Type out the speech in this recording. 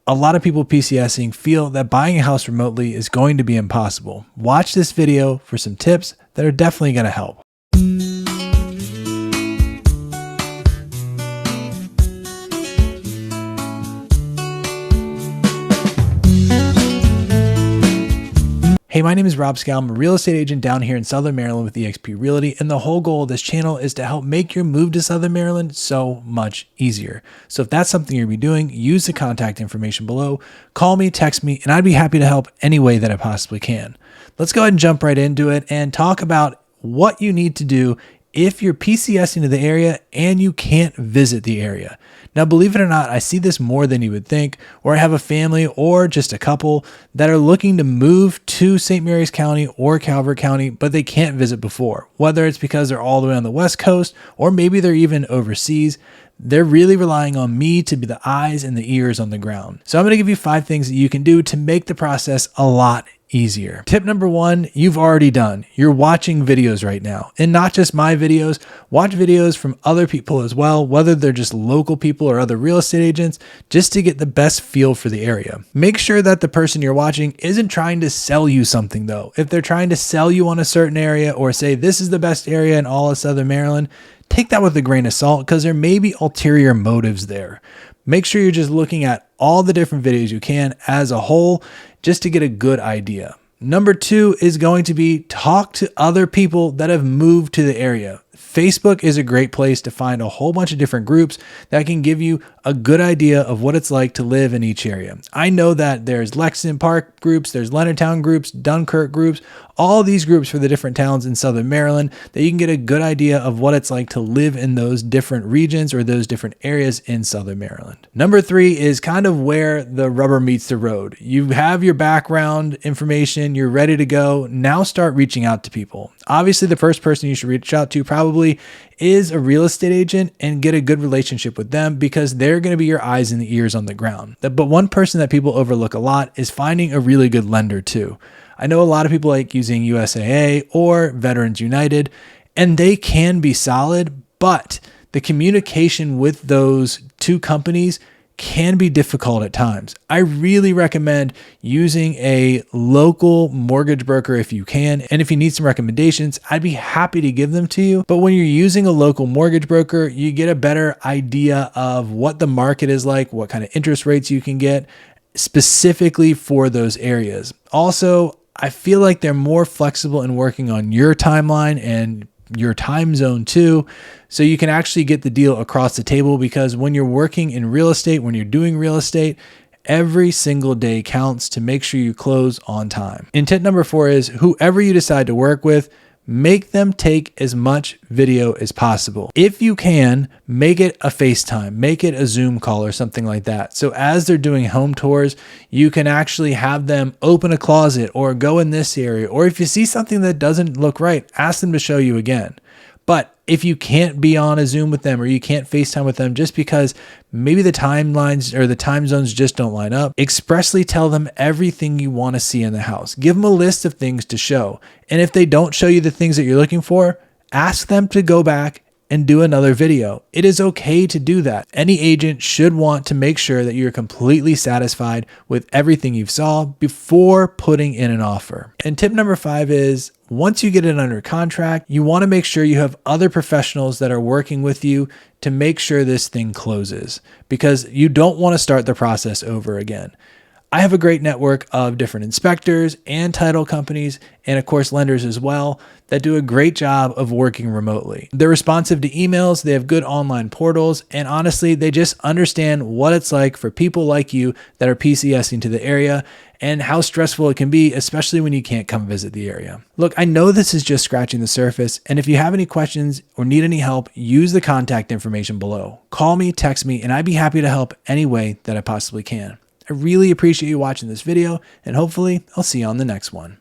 a lot of people PCSing feel that buying a house remotely is going to be impossible. Watch this video for some tips that are definitely going to help. Hey, my name is Rob Schou. I'm a real estate agent down here in Southern Maryland with EXP Realty, and the whole goal of this channel is to help make your move to Southern Maryland so much easier. So if that's something you'll be doing, use the contact information below. Call me, text me, and I'd be happy to help any way that I possibly can. Let's go ahead and jump right into it and talk about what you need to do if you're PCSing to the area and you can't visit the area. Now, believe it or not, I see this more than you would think, or I have a family or just a couple that are looking to move to St. Mary's County or Calvert County, but they can't visit before. Whether it's because they're all the way on the West Coast, or maybe they're even overseas, they're really relying on me to be the eyes and the ears on the ground. So I'm going to give you 5 things that you can do to make the process a lot easier. Tip number 1, you've already done. You're watching videos right now, and not just my videos. Watch videos from other people as well, whether they're just local people or other real estate agents, just to get the best feel for the area. Make sure that the person you're watching isn't trying to sell you something though. If they're trying to sell you on a certain area or say this is the best area in all of Southern Maryland, take that with a grain of salt because there may be ulterior motives there. Make sure you're just looking at all the different videos you can as a whole just to get a good idea. Number 2 is going to be talk to other people that have moved to the area. Facebook is a great place to find a whole bunch of different groups that can give you a good idea of what it's like to live in each area. I know that there's Lexington Park groups, there's Leonardtown groups, Dunkirk groups, all these groups for the different towns in Southern Maryland that you can get a good idea of what it's like to live in those different regions or those different areas in Southern Maryland. Number 3 is kind of where the rubber meets the road. You have your background information, you're ready to go. Now start reaching out to people. Obviously, the first person you should reach out to probably is a real estate agent and get a good relationship with them because they're going to be your eyes and the ears on the ground. But one person that people overlook a lot is finding a really good lender too. I know a lot of people like using USAA or Veterans United, and they can be solid, but the communication with those two companies can be difficult at times. I really recommend using a local mortgage broker if you can. And if you need some recommendations, I'd be happy to give them to you. But when you're using a local mortgage broker, you get a better idea of what the market is like, what kind of interest rates you can get specifically for those areas. Also, I feel like they're more flexible in working on your timeline and your time zone too. So you can actually get the deal across the table because when you're working in real estate, when you're doing real estate, every single day counts to make sure you close on time. And tip number 4 is whoever you decide to work with, make them take as much video as possible. If you can, make it a FaceTime, make it a Zoom call or something like that. So as they're doing home tours, you can actually have them open a closet or go in this area. Or if you see something that doesn't look right, ask them to show you again. But if you can't be on a Zoom with them or you can't FaceTime with them just because maybe the timelines or the time zones just don't line up, expressly tell them everything you want to see in the house. Give them a list of things to show. And if they don't show you the things that you're looking for, ask them to go back and do another video. It is okay to do that. Any agent should want to make sure that you're completely satisfied with everything you saw before putting in an offer. And tip number 5 is once you get it under contract, you want to make sure you have other professionals that are working with you to make sure this thing closes because you don't want to start the process over again. I have a great network of different inspectors and title companies, and of course lenders as well, that do a great job of working remotely. They're responsive to emails, they have good online portals, and honestly, they just understand what it's like for people like you that are PCSing to the area and how stressful it can be, especially when you can't come visit the area. Look, I know this is just scratching the surface, and if you have any questions or need any help, use the contact information below. Call me, text me, and I'd be happy to help any way that I possibly can. I really appreciate you watching this video, and hopefully I'll see you on the next one.